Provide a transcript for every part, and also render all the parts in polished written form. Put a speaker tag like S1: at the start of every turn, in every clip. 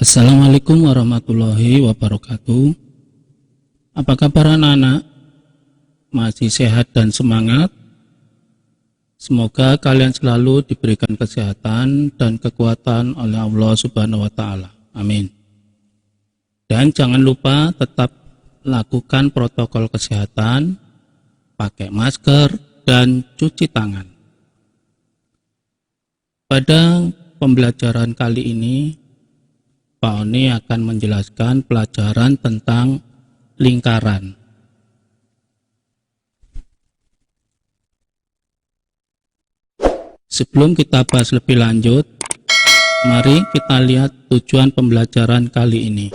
S1: Assalamualaikum warahmatullahi wabarakatuh. Apa kabar anak-anak? Masih sehat dan semangat? Semoga kalian selalu diberikan kesehatan dan kekuatan oleh Allah Subhanahu wa Ta'ala. Amin. Dan jangan lupa tetap lakukan protokol kesehatan, pakai masker, dan cuci tangan. Pada pembelajaran kali ini, Pak Oni akan menjelaskan pelajaran tentang lingkaran. Sebelum kita bahas lebih lanjut, mari kita lihat tujuan pembelajaran kali ini.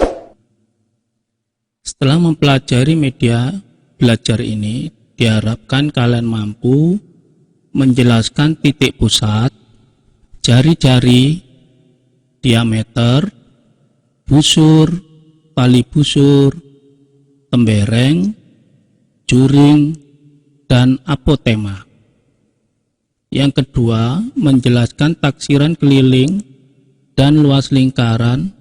S1: Setelah mempelajari media belajar ini, diharapkan kalian mampu menjelaskan titik pusat, jari-jari, diameter, busur, tali busur, tembereng, juring, dan apotema. Yang kedua, menjelaskan taksiran keliling dan luas lingkaran,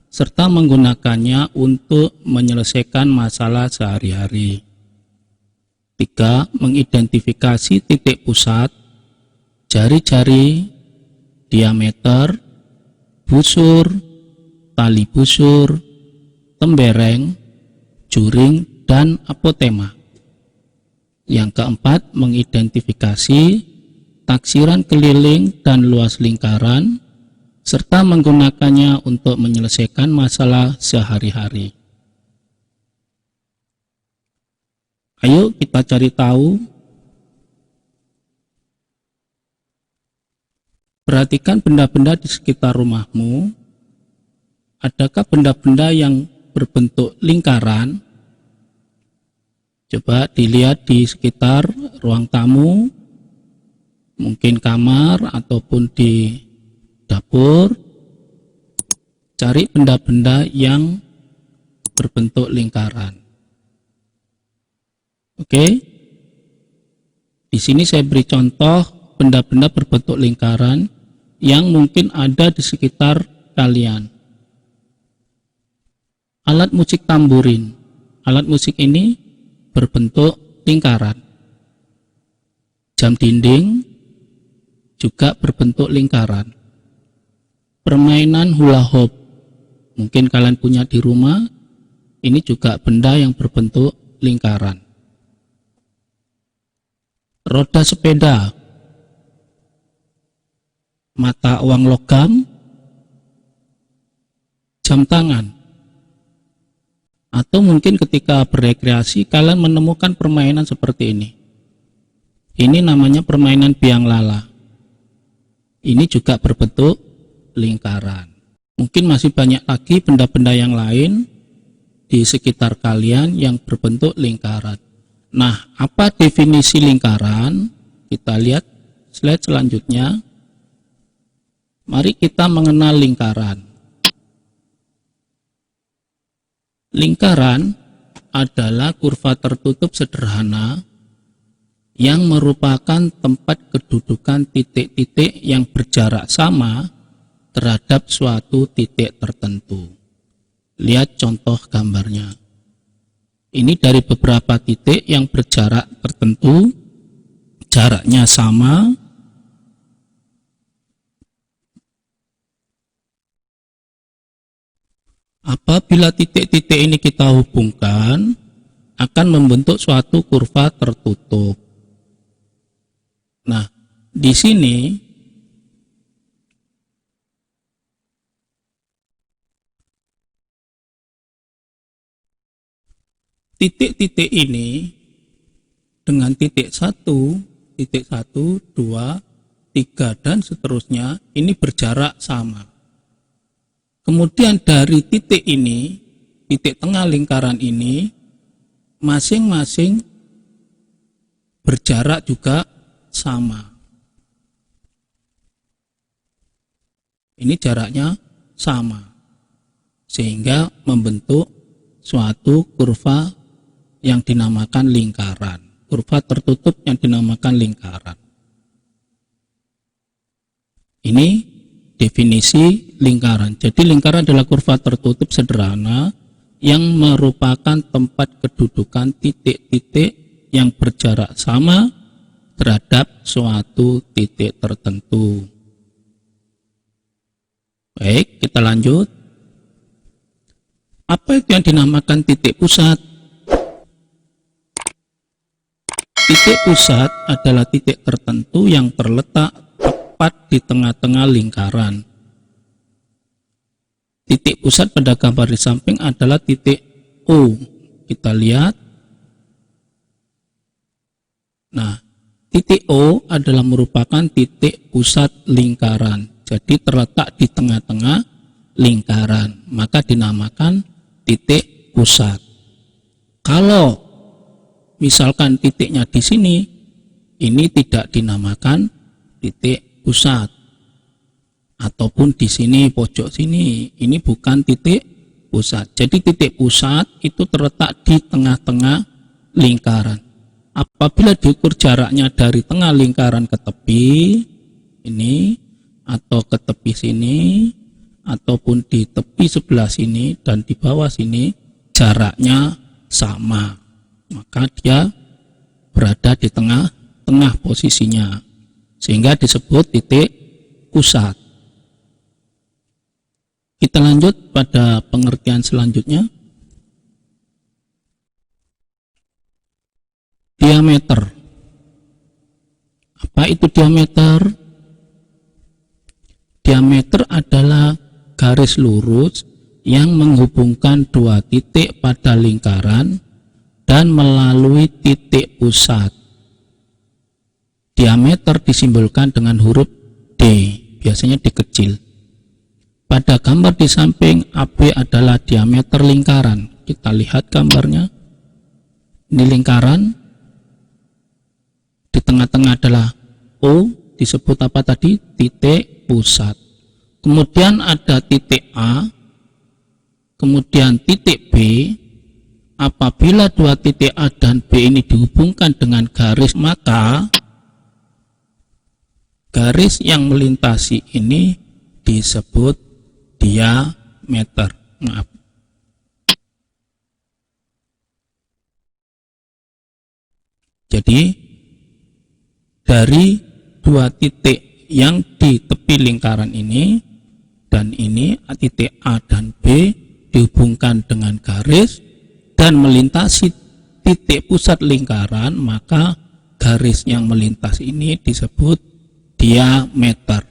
S1: serta menggunakannya untuk menyelesaikan masalah sehari-hari. Tiga, mengidentifikasi titik pusat, jari-jari, diameter, busur, tali busur, tembereng, juring, dan apotema. Yang keempat, mengidentifikasi taksiran keliling dan luas lingkaran, serta menggunakannya untuk menyelesaikan masalah sehari-hari. Ayo kita cari tahu. Perhatikan benda-benda di sekitar rumahmu. Adakah benda-benda yang berbentuk lingkaran? Coba dilihat di sekitar ruang tamu, mungkin kamar ataupun di dapur. Cari benda-benda yang berbentuk lingkaran. Oke. Di sini saya beri contoh benda-benda berbentuk lingkaran yang mungkin ada di sekitar kalian. Alat musik tamburin. Alat musik ini berbentuk lingkaran. Jam dinding juga berbentuk lingkaran. Permainan hula hoop, mungkin kalian punya di rumah, ini juga benda yang berbentuk lingkaran. Roda sepeda, mata uang logam, jam tangan, atau mungkin ketika berekreasi kalian menemukan permainan seperti ini. Ini namanya permainan biang lala. Ini juga berbentuk lingkaran. Mungkin masih banyak lagi benda-benda yang lain di sekitar kalian yang berbentuk lingkaran. Nah, apa definisi lingkaran? Kita lihat slide selanjutnya. Mari kita mengenal lingkaran. Lingkaran adalah kurva tertutup sederhana yang merupakan tempat kedudukan titik-titik yang berjarak sama terhadap suatu titik tertentu. Lihat contoh gambarnya. Ini dari beberapa titik yang berjarak tertentu, jaraknya sama. Apabila titik-titik ini kita hubungkan, akan membentuk suatu kurva tertutup. Nah, di sini titik-titik ini dengan titik 1, 2, 3, dan seterusnya ini berjarak sama. Kemudian dari titik ini, titik tengah lingkaran ini, masing-masing berjarak juga sama. Ini jaraknya sama, sehingga membentuk suatu kurva yang dinamakan lingkaran. Kurva tertutup yang dinamakan lingkaran. Ini definisi lingkaran. Jadi lingkaran adalah kurva tertutup sederhana yang merupakan tempat kedudukan titik-titik yang berjarak sama terhadap suatu titik tertentu. Baik, kita lanjut. Apa itu yang dinamakan titik pusat? Titik pusat adalah titik tertentu yang terletak tepat di tengah-tengah lingkaran. Titik pusat pada gambar di samping adalah titik O. Kita lihat. Nah, titik O adalah merupakan titik pusat lingkaran. Jadi terletak di tengah-tengah lingkaran, maka dinamakan titik pusat. Kalau misalkan titiknya di sini, ini tidak dinamakan titik pusat. Ataupun di sini, pojok sini, ini bukan titik pusat. Jadi titik pusat itu terletak di tengah-tengah lingkaran. Apabila diukur jaraknya dari tengah lingkaran ke tepi, ini, atau ke tepi sini, ataupun di tepi sebelah sini, dan di bawah sini, jaraknya sama. Maka dia berada di tengah-tengah posisinya. Sehingga disebut titik pusat. Kita lanjut pada pengertian selanjutnya. Diameter. Apa itu diameter? Diameter adalah garis lurus yang menghubungkan dua titik pada lingkaran dan melalui titik pusat. Diameter disimbolkan dengan huruf D, biasanya D kecil. Pada gambar di samping, AB adalah diameter lingkaran. Kita lihat gambarnya. Ini lingkaran. Di tengah-tengah adalah O, disebut apa tadi? Titik pusat. Kemudian ada titik A, kemudian titik B. Apabila dua titik A dan B ini dihubungkan dengan garis, maka garis yang melintasi ini disebut diameter. Maaf. Jadi dari dua titik yang di tepi lingkaran ini dan ini, titik A dan B dihubungkan dengan garis dan melintasi titik pusat lingkaran, maka garis yang melintas ini disebut diameter.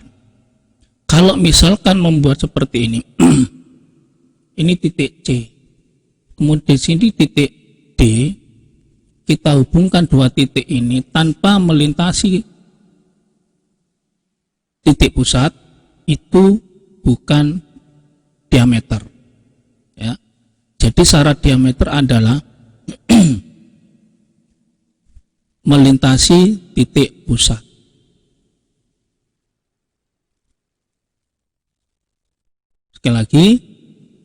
S1: Kalau misalkan membuat seperti ini, ini titik C, kemudian di sini titik D, kita hubungkan dua titik ini tanpa melintasi titik pusat, itu bukan diameter. Ya. Jadi syarat diameter adalah melintasi titik pusat. Sekali lagi,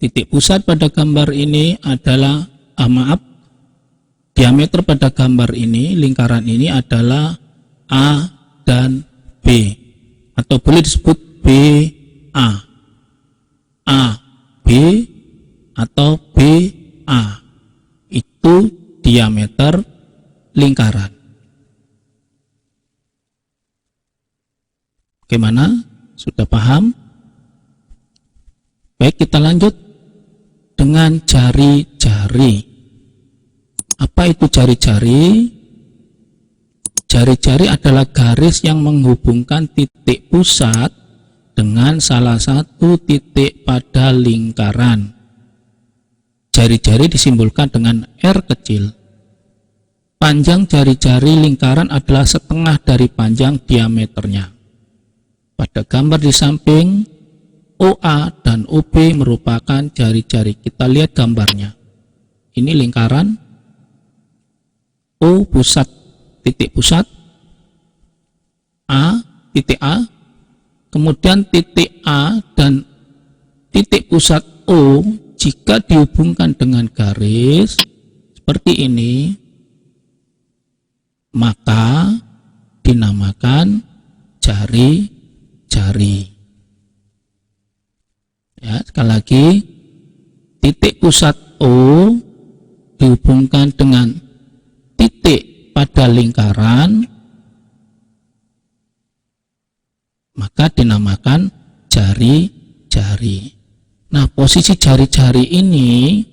S1: titik pusat pada gambar ini adalah, diameter pada gambar ini, lingkaran ini adalah A dan B, atau boleh disebut BA, A, B, atau BA, itu diameter lingkaran. Bagaimana? Sudah paham? Baik, kita lanjut dengan jari-jari. Apa itu jari-jari? Jari-jari adalah garis yang menghubungkan titik pusat dengan salah satu titik pada lingkaran. Jari-jari disimbolkan dengan R kecil. Panjang jari-jari lingkaran adalah setengah dari panjang diameternya. Pada gambar di samping, OA dan OB merupakan jari-jari. Kita lihat gambarnya. Ini lingkaran, O pusat, titik pusat, A, titik A, kemudian titik A dan titik pusat O jika dihubungkan dengan garis seperti ini, maka dinamakan jari-jari. Sekali lagi, titik pusat O dihubungkan dengan titik pada lingkaran, maka dinamakan jari-jari. Nah, posisi jari-jari ini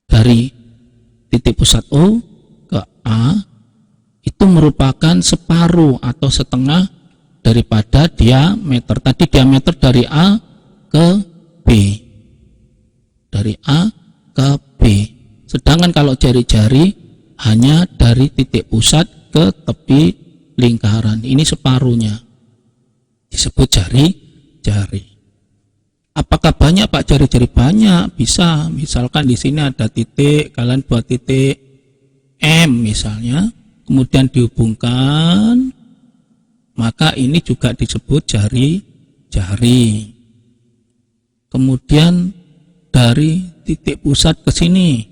S1: dari titik pusat O ke A itu merupakan separuh atau setengah daripada diameter. Tadi diameter dari A ke B. Dari A ke B. Sedangkan kalau jari-jari hanya dari titik pusat ke tepi lingkaran. Ini separuhnya. Disebut jari-jari. Apakah banyak Pak jari-jari? Banyak, bisa. Misalkan di sini ada titik, kalian buat titik M misalnya, kemudian dihubungkan, maka ini juga disebut jari-jari. Kemudian dari titik pusat ke sini,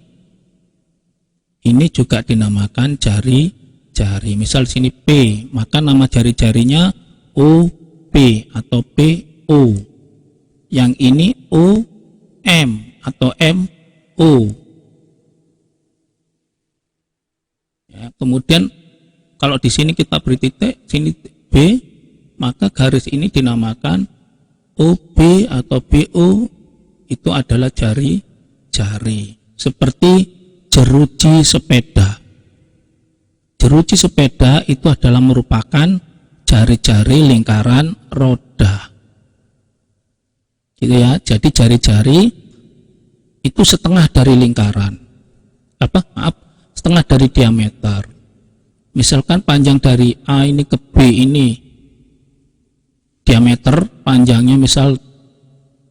S1: ini juga dinamakan jari-jari. Misal sini P, maka nama jari-jarinya OP atau PO. Yang ini OM atau MO. Ya, kemudian kalau di sini kita beri titik, sini B, maka garis ini dinamakan OB atau BO. Itu adalah jari-jari. Seperti jeruji sepeda. Jeruji sepeda itu adalah merupakan jari-jari lingkaran roda. Gitu ya. Jadi jari-jari itu setengah dari lingkaran. Setengah dari diameter. Misalkan panjang dari A ini ke B ini diameter panjangnya misal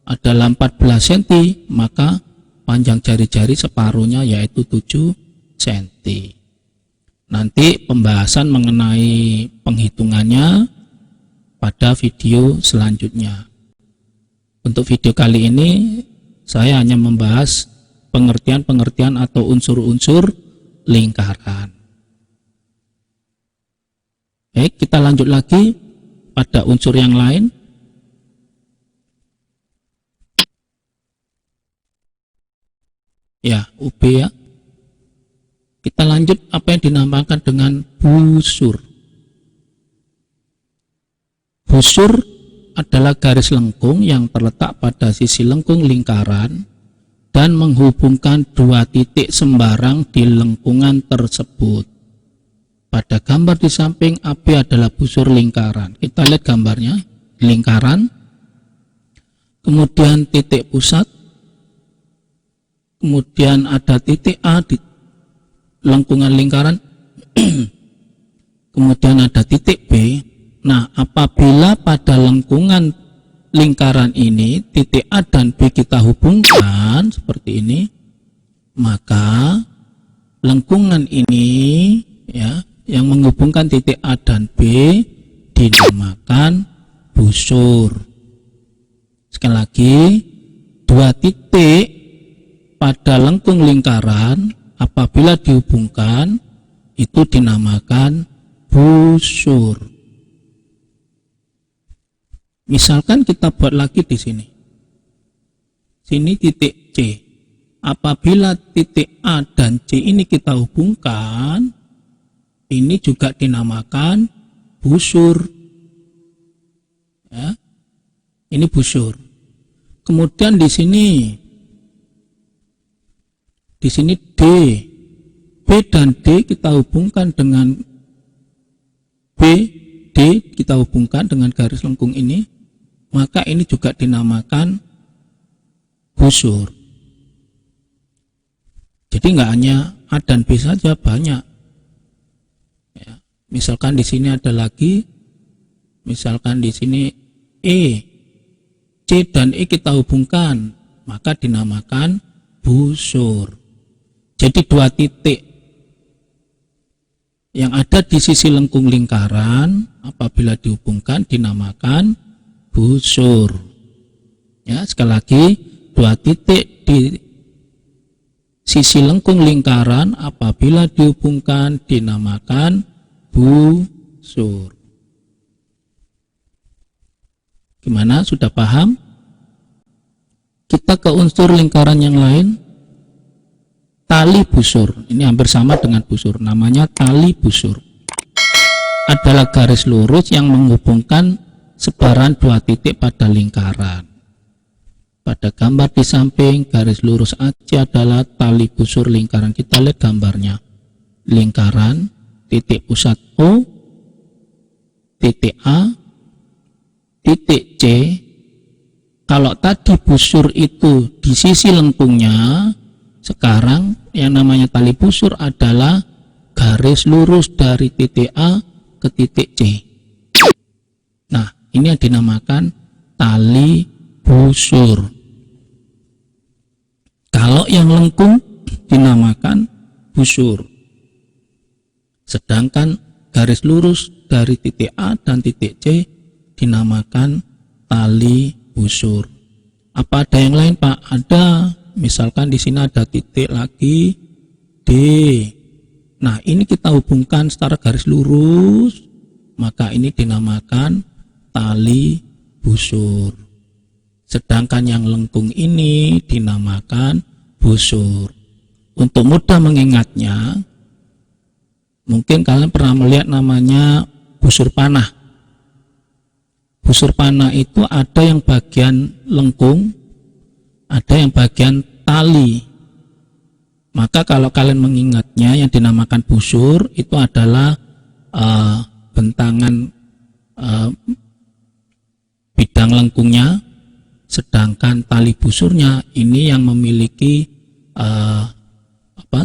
S1: adalah 14 cm, maka panjang jari-jari separuhnya yaitu 7 cm. Nanti pembahasan mengenai penghitungannya pada video selanjutnya. Untuk video kali ini saya hanya membahas pengertian-pengertian atau unsur-unsur lingkaran. Baik, kita lanjut lagi pada unsur yang lain. Ya, UB ya. Kita lanjut apa yang dinamakan dengan busur. Busur adalah garis lengkung yang terletak pada sisi lengkung lingkaran dan menghubungkan dua titik sembarang di lengkungan tersebut. Pada gambar di samping AB adalah busur lingkaran. Kita lihat gambarnya, lingkaran, kemudian titik pusat, kemudian ada titik A di lengkungan lingkaran, kemudian ada titik B. Nah, apabila pada lengkungan lingkaran ini titik A dan B kita hubungkan seperti ini, maka lengkungan ini ya yang menghubungkan titik A dan B dinamakan busur. Sekali lagi, dua titik pada lengkung lingkaran apabila dihubungkan itu dinamakan busur. Misalkan kita buat lagi di sini. Sini titik C. Apabila titik A dan C ini kita hubungkan, ini juga dinamakan busur. Ya. Ini busur. Kemudian di sini D. B dan D kita hubungkan dengan B, D kita hubungkan dengan garis lengkung ini, maka ini juga dinamakan busur. Jadi nggak hanya A dan B saja, banyak. Ya, misalkan di sini ada lagi, misalkan di sini E, C dan E kita hubungkan, maka dinamakan busur. Jadi dua titik yang ada di sisi lengkung lingkaran apabila dihubungkan dinamakan busur. Ya, sekali lagi, dua titik di sisi lengkung lingkaran apabila dihubungkan dinamakan busur. Gimana? Sudah paham? Kita ke unsur lingkaran yang lain. Tali busur. Ini hampir sama dengan busur. Namanya tali busur. Adalah garis lurus yang menghubungkan sebaran dua titik pada lingkaran. Pada gambar di samping, garis lurus AC adalah tali busur lingkaran. Kita lihat gambarnya. Lingkaran, titik pusat O, titik A, titik C. Kalau tadi busur itu di sisi lengkungnya, sekarang yang namanya tali busur adalah garis lurus dari titik A ke titik C. Nah, ini yang dinamakan tali busur. Kalau yang lengkung dinamakan busur. Sedangkan garis lurus dari titik A dan titik C dinamakan tali busur. Apa ada yang lain, Pak? Ada. Misalkan di sini ada titik lagi D. Nah, ini kita hubungkan secara garis lurus, maka ini dinamakan tali busur. Sedangkan yang lengkung ini dinamakan busur. Untuk mudah mengingatnya, mungkin kalian pernah melihat namanya busur panah. Busur panah itu ada yang bagian lengkung, ada yang bagian tali. Maka kalau kalian mengingatnya, yang dinamakan busur itu adalah bentangan bidang lengkungnya, sedangkan tali busurnya ini yang memiliki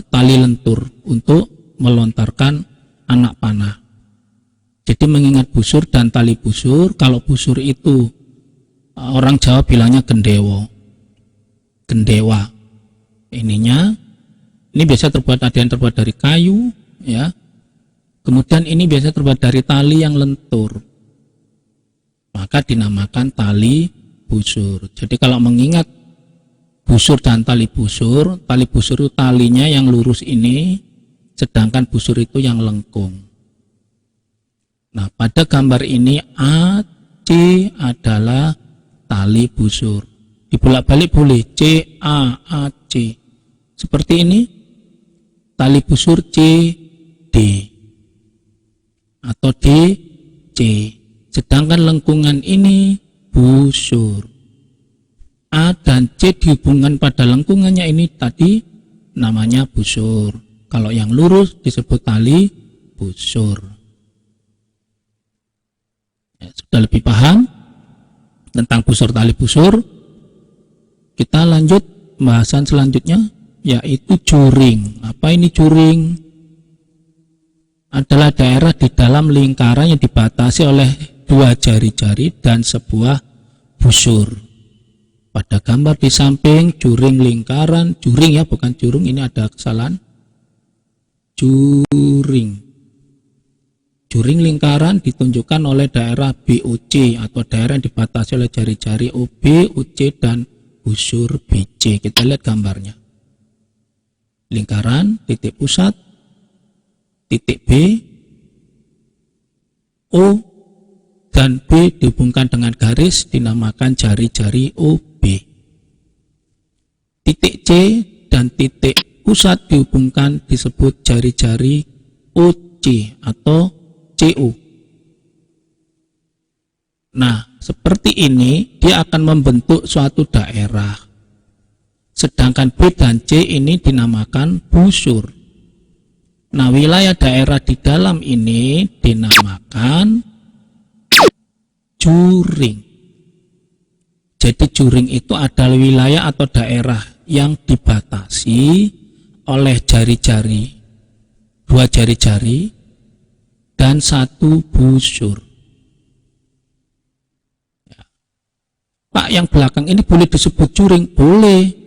S1: tali lentur untuk melontarkan anak panah. Jadi mengingat busur dan tali busur, kalau busur itu orang Jawa bilangnya gendewo, gendewa. Ininya, ini biasa ada yang terbuat dari kayu, ya. Kemudian ini biasa terbuat dari tali yang lentur, maka dinamakan tali busur. Jadi kalau mengingat busur dan tali busur itu talinya yang lurus ini, sedangkan busur itu yang lengkung. Nah, pada gambar ini AC adalah tali busur. Dibolak-balik boleh, CAAC. Seperti ini, tali busur CD atau DC. Sedangkan lengkungan ini busur. A dan C dihubungkan pada lengkungannya ini tadi namanya busur. Kalau yang lurus disebut tali busur. Ya, sudah lebih paham tentang busur tali busur? Kita lanjut pembahasan selanjutnya, yaitu juring. Apa ini juring? Adalah daerah di dalam lingkaran yang dibatasi oleh dua jari-jari dan sebuah busur. Pada gambar di samping, juring lingkaran, juring ya, bukan jurung, ini ada kesalahan. Juring. Juring lingkaran ditunjukkan oleh daerah BOC atau daerah yang dibatasi oleh jari-jari OB, OC, dan busur BC. Kita lihat gambarnya. Lingkaran, titik pusat, titik B, O, dan B dihubungkan dengan garis dinamakan jari-jari OB. Titik C dan titik pusat dihubungkan disebut jari-jari OC atau CO. Nah, seperti ini dia akan membentuk suatu daerah. Sedangkan B dan C ini dinamakan busur. Nah, wilayah daerah di dalam ini dinamakan juring. Jadi juring itu adalah wilayah atau daerah yang dibatasi oleh jari-jari, dua jari-jari, dan satu busur. Ya. Pak, yang belakang ini boleh disebut juring? Boleh.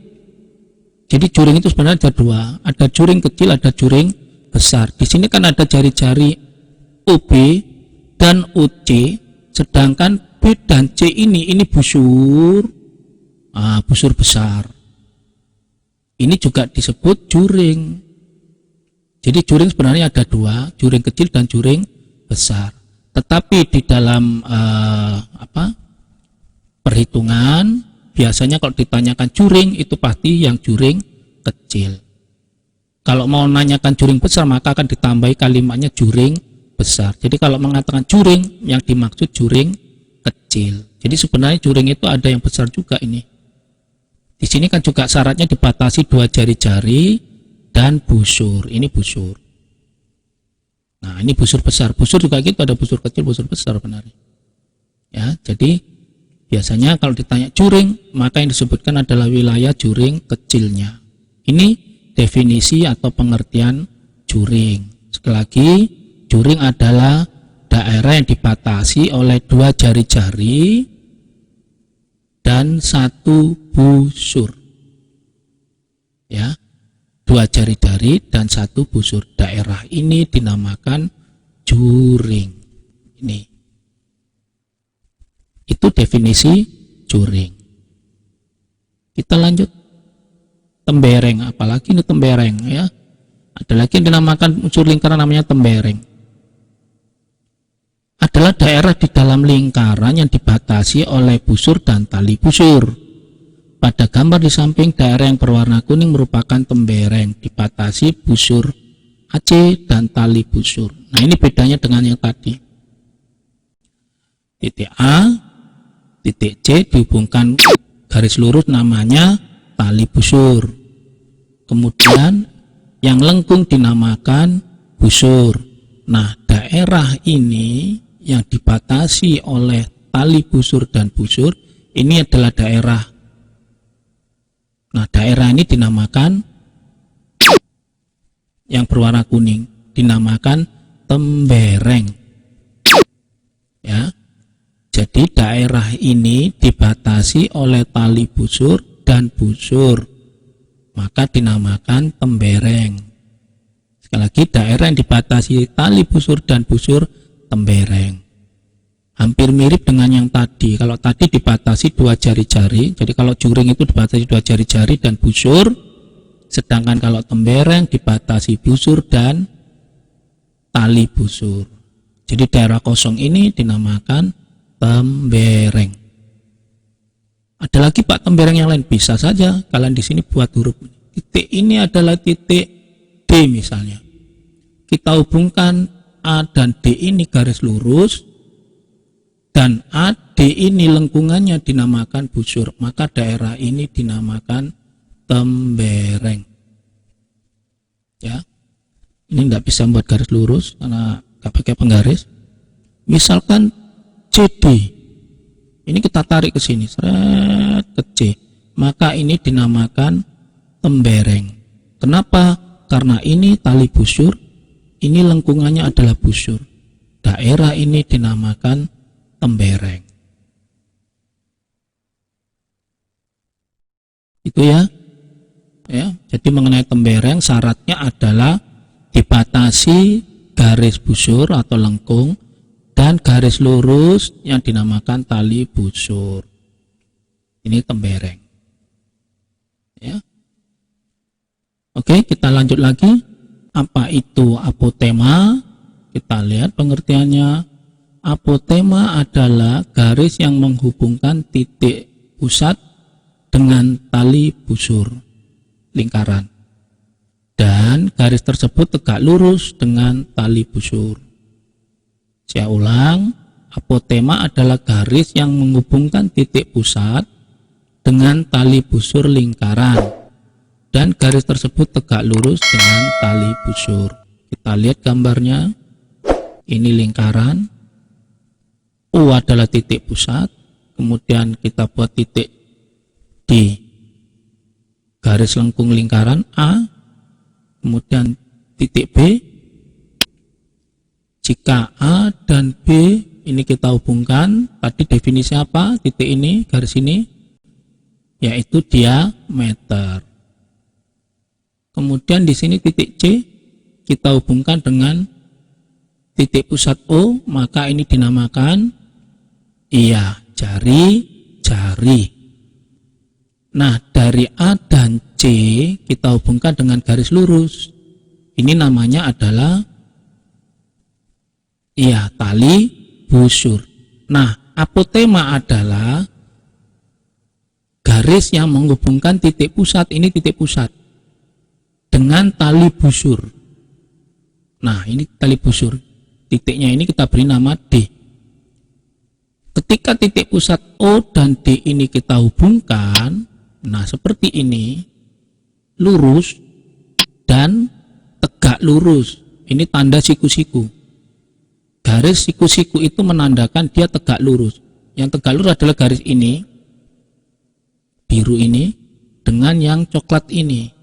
S1: Jadi juring itu sebenarnya ada dua, ada juring kecil, ada juring besar. Di sini kan ada jari-jari OB dan OC, sedangkan B dan C ini busur, busur besar. Ini juga disebut juring. Jadi juring sebenarnya ada dua, juring kecil dan juring besar. Tetapi di dalam perhitungan, biasanya kalau ditanyakan juring itu pasti yang juring kecil. Kalau mau nanyakan juring besar maka akan ditambahi kalimatnya juring besar. Jadi kalau mengatakan juring, yang dimaksud juring kecil. Jadi sebenarnya juring itu ada yang besar juga ini. Di sini kan juga syaratnya dibatasi 2 jari-jari dan busur. Ini busur. Nah, ini busur besar. Busur juga gitu, ada busur kecil, busur besar sebenarnya. Ya, jadi biasanya kalau ditanya juring, maka yang disebutkan adalah wilayah juring kecilnya. Ini definisi atau pengertian juring. Sekali lagi, juring adalah daerah yang dibatasi oleh 2 jari-jari dan 1 busur. Ya, 2 jari-jari dan 1 busur. Daerah ini dinamakan juring. Ini. Itu definisi juring. Kita lanjut. Tembereng, apalagi ini tembereng ya. Ada lagi yang dinamakan unsur lingkaran namanya tembereng. Adalah daerah di dalam lingkaran yang dibatasi oleh busur dan tali busur. Pada gambar di samping, daerah yang berwarna kuning merupakan tembereng, dibatasi busur AC dan tali busur. Nah, ini bedanya dengan yang tadi. Titik A, titik C dihubungkan garis lurus namanya tali busur. Kemudian yang lengkung dinamakan busur. Nah, daerah ini yang dibatasi oleh tali busur dan busur ini adalah daerah. Nah, daerah ini dinamakan yang berwarna kuning, dinamakan tembereng. Ya. Jadi daerah ini dibatasi oleh tali busur dan busur, maka dinamakan tembereng. Sekali lagi, daerah yang dibatasi tali busur dan busur, tembereng. Hampir mirip dengan yang tadi. Kalau tadi dibatasi 2 jari-jari, jadi kalau juring itu dibatasi 2 jari-jari dan busur, sedangkan kalau tembereng dibatasi busur dan tali busur. Jadi daerah kosong ini dinamakan tembereng. Ada lagi Pak tembereng yang lain? Bisa saja kalian di sini buat huruf. Titik ini adalah titik D misalnya. Kita hubungkan A dan D ini garis lurus, dan AD ini lengkungannya dinamakan busur, maka daerah ini dinamakan tembereng. Ya, ini nggak bisa membuat garis lurus karena nggak pakai penggaris. Misalkan CD, ini kita tarik ke sini, seret ke C, maka ini dinamakan tembereng. Kenapa? Karena ini tali busur, ini lengkungannya adalah busur. Daerah ini dinamakan tembereng. Itu ya. Ya, jadi mengenai tembereng syaratnya adalah dibatasi garis busur atau lengkung dan garis lurus yang dinamakan tali busur. Ini tembereng. Ya. Oke, kita lanjut lagi. Apa itu apotema? Kita lihat pengertiannya. Apotema adalah garis yang menghubungkan titik pusat dengan tali busur lingkaran, dan garis tersebut tegak lurus dengan tali busur. Saya ulang, apotema adalah garis yang menghubungkan titik pusat dengan tali busur lingkaran, dan garis tersebut tegak lurus dengan tali busur. Kita lihat gambarnya. Ini lingkaran, U adalah titik pusat, kemudian kita buat titik di garis lengkung lingkaran A, kemudian titik B. Jika A dan B ini kita hubungkan, tadi definisi apa? Titik ini, garis ini, yaitu diameter. Kemudian di sini titik C kita hubungkan dengan titik pusat O, maka ini dinamakan jari-jari. Nah, dari A dan C kita hubungkan dengan garis lurus. Ini namanya adalah tali busur. Nah, apotema adalah garis yang menghubungkan titik pusat, ini titik pusat, dengan tali busur. Nah, ini tali busur. Titiknya ini kita beri nama D. Ketika titik pusat O dan D ini kita hubungkan, nah seperti ini, lurus dan tegak lurus. Ini tanda siku-siku. Garis siku-siku itu menandakan dia tegak lurus. Yang tegak lurus adalah garis ini, biru ini, dengan yang coklat ini.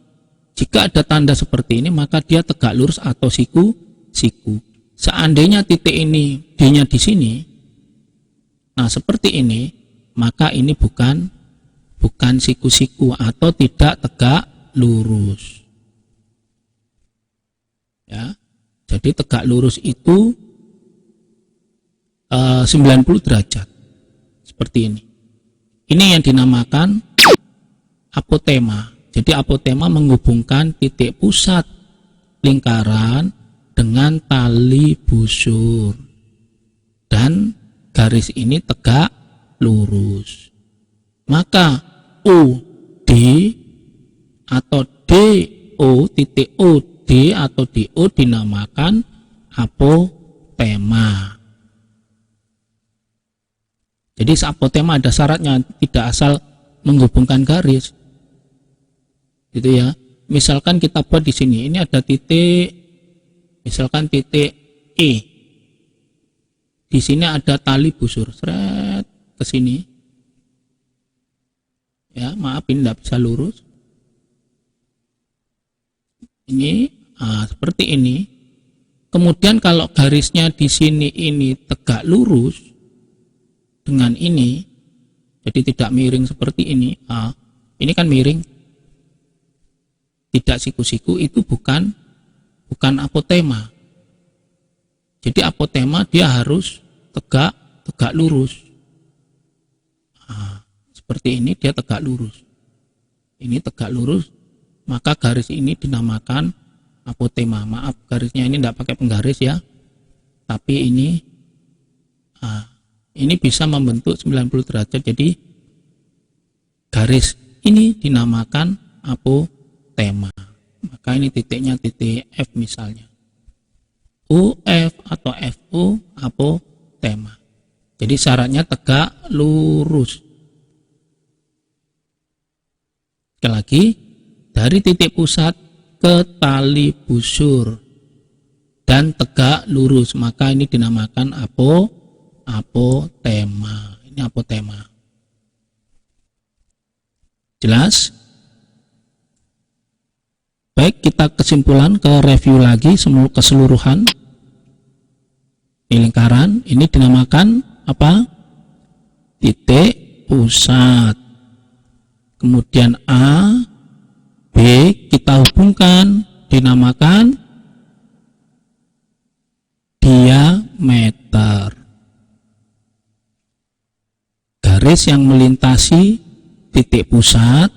S1: Jika ada tanda seperti ini, maka dia tegak lurus atau siku-siku. Seandainya titik ini D-nya di sini, nah seperti ini, maka ini bukan siku-siku atau tidak tegak lurus. Ya, jadi tegak lurus itu 90 derajat. Seperti ini. Ini yang dinamakan apotema. Jadi apotema menghubungkan titik pusat lingkaran dengan tali busur. Dan garis ini tegak lurus. Maka OD atau DO, titik OD atau DO dinamakan apotema. Jadi apotema ada syaratnya, tidak asal menghubungkan garis. Gitu ya. Misalkan kita buat di sini, ini ada titik, misalkan titik E. Di sini ada tali busur, seret ke sini. Ya, maaf ini tidak bisa lurus. Ini seperti ini. Kemudian kalau garisnya di sini ini tegak lurus dengan ini, jadi tidak miring seperti ini. Ini kan miring, tidak siku-siku, itu bukan apotema. Jadi apotema dia harus tegak lurus. Seperti ini dia tegak lurus. Ini tegak lurus, maka garis ini dinamakan apotema. Maaf, garisnya ini tidak pakai penggaris ya. Tapi ini bisa membentuk 90 derajat. Jadi garis ini dinamakan apotema. Maka ini titiknya titik F misalnya. UF atau FU apotema. Jadi syaratnya tegak lurus. Sekali lagi, dari titik pusat ke tali busur dan tegak lurus, maka ini dinamakan apotema. Ini apotema. Jelas? Baik, kita kesimpulan, ke review lagi keseluruhan. Di lingkaran ini dinamakan apa? Titik pusat. Kemudian A, B kita hubungkan, dinamakan diameter. Garis yang melintasi titik pusat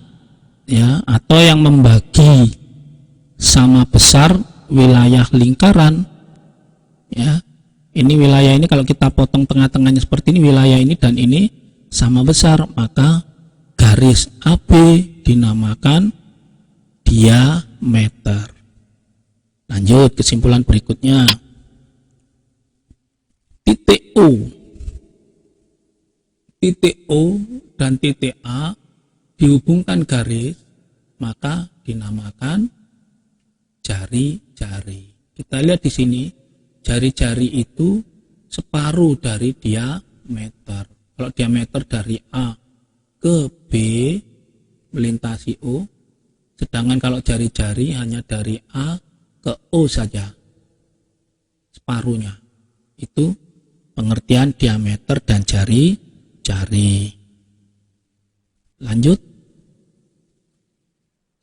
S1: ya, atau yang membagi sama besar wilayah lingkaran ya. Ini wilayah ini kalau kita potong tengah-tengahnya seperti ini, wilayah ini dan ini sama besar, maka garis AB dinamakan diameter. Lanjut kesimpulan berikutnya. Titik O dan titik A dihubungkan garis, maka dinamakan jari-jari. Kita lihat di sini, jari-jari itu separuh dari diameter. Kalau diameter dari A ke B melintasi O, sedangkan kalau jari-jari hanya dari A ke O saja, separuhnya. Itu pengertian diameter dan jari-jari. Lanjut,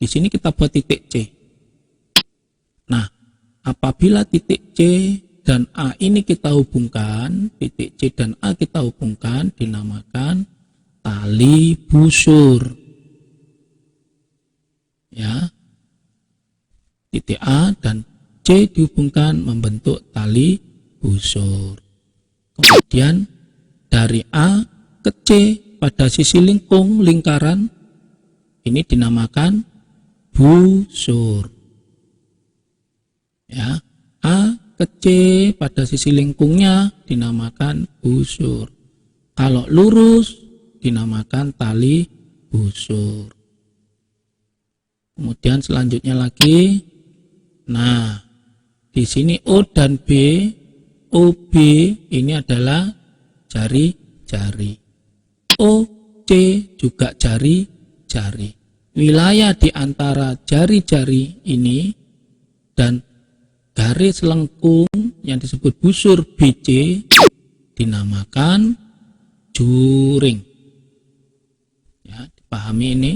S1: di sini kita buat titik C. Nah, apabila titik C dan A ini kita hubungkan, titik C dan A kita hubungkan, dinamakan tali busur. Ya, titik A dan C dihubungkan membentuk tali busur. Kemudian dari A ke C pada sisi lingkung lingkaran ini dinamakan busur. Ya, A ke C pada sisi lengkungnya dinamakan busur. Kalau lurus dinamakan tali busur. Kemudian selanjutnya lagi, nah di sini O dan B, OB ini adalah jari-jari. OC juga jari-jari. Wilayah di antara jari-jari ini dan garis lengkung yang disebut busur BC dinamakan juring. Ya, dipahami ini,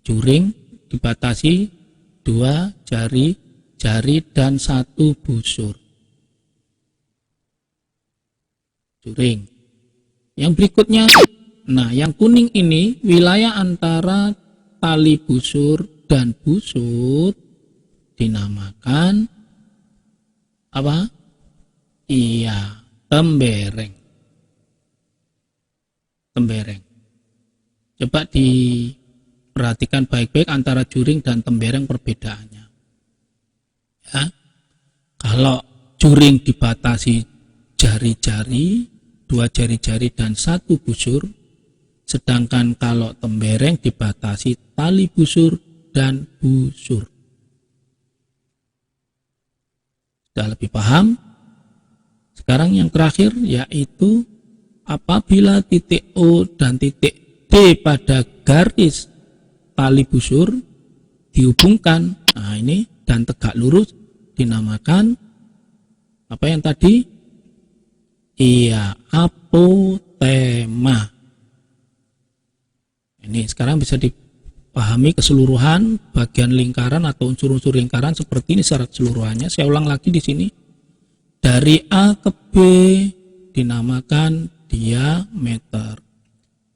S1: juring dibatasi 2 jari dan 1 busur. Juring. Yang berikutnya, nah yang kuning ini wilayah antara tali busur dan busur dinamakan apa? Iya, tembereng. Tembereng. Coba diperhatikan baik-baik antara juring dan tembereng perbedaannya. Ya. Kalau juring dibatasi jari-jari, 2 jari-jari dan 1 busur, sedangkan kalau tembereng dibatasi tali busur dan busur. Sudah lebih paham? Sekarang yang terakhir yaitu apabila titik O dan titik D pada garis tali busur dihubungkan, nah ini, dan tegak lurus dinamakan apa yang tadi? Iya, apotema. Ini sekarang bisa dipahami keseluruhan bagian lingkaran atau unsur-unsur lingkaran seperti ini secara keseluruhannya. Saya ulang lagi di sini. Dari A ke B dinamakan diameter.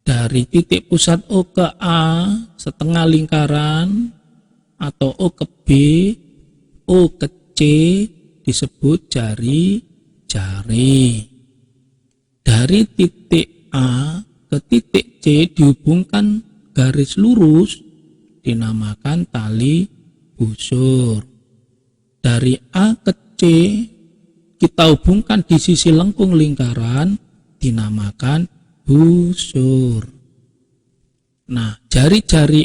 S1: Dari titik pusat O ke A setengah lingkaran atau O ke B, O ke C disebut jari-jari. Dari titik A ke titik C dihubungkan garis lurus dinamakan tali busur. Dari A ke C kita hubungkan di sisi lengkung lingkaran dinamakan busur. Nah, jari-jari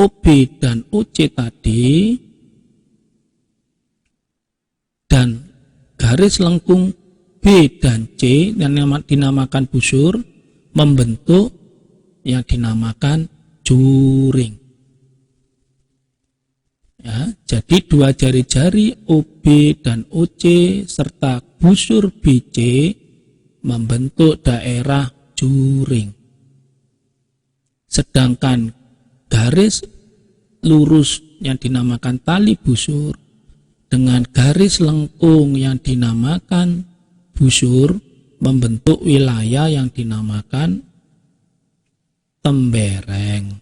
S1: OB dan OC tadi dan garis lengkung B dan C yang dinamakan busur membentuk yang dinamakan juring. Ya, jadi 2 jari-jari OB dan OC serta busur BC membentuk daerah juring. Sedangkan garis lurus yang dinamakan tali busur dengan garis lengkung yang dinamakan busur membentuk wilayah yang dinamakan tembereng.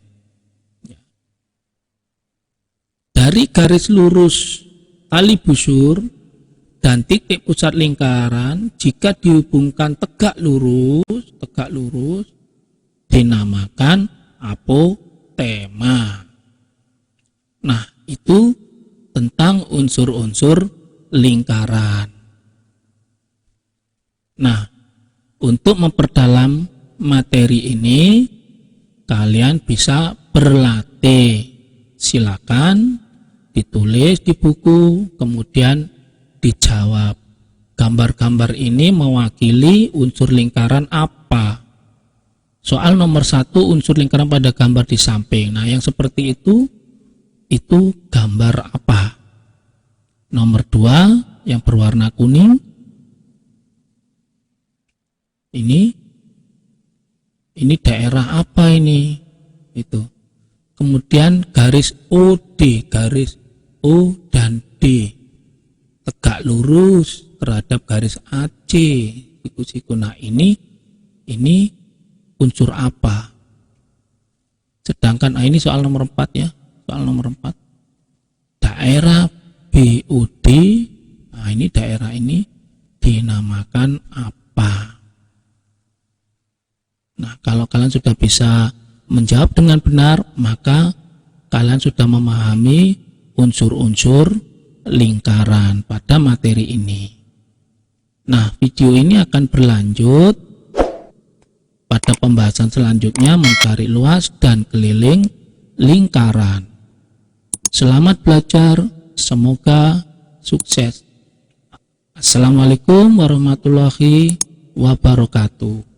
S1: Dari garis lurus tali busur dan titik pusat lingkaran jika dihubungkan tegak lurus dinamakan apotema. Nah, itu tentang unsur-unsur lingkaran. Nah, untuk memperdalam materi ini kalian bisa berlatih. Silakan ditulis di buku, kemudian dijawab. Gambar-gambar ini mewakili unsur lingkaran apa? Soal nomor 1 unsur lingkaran pada gambar di samping. Nah, yang seperti itu gambar apa? Nomor 2 yang berwarna kuning. Ini daerah apa ini? Itu. Kemudian garis OD, garis O dan D tegak lurus terhadap garis AC. Siku-siku. Nah, ini unsur apa? Sedangkan ini soal nomor 4 ya. Soal nomor 4. Daerah BOD. Nah, ini daerah ini dinamakan apa? Nah, kalau kalian sudah bisa menjawab dengan benar, maka kalian sudah memahami unsur-unsur lingkaran pada materi ini. Nah, video ini akan berlanjut pada pembahasan selanjutnya, mencari luas dan keliling lingkaran. Selamat belajar, semoga sukses. Assalamualaikum warahmatullahi wabarakatuh.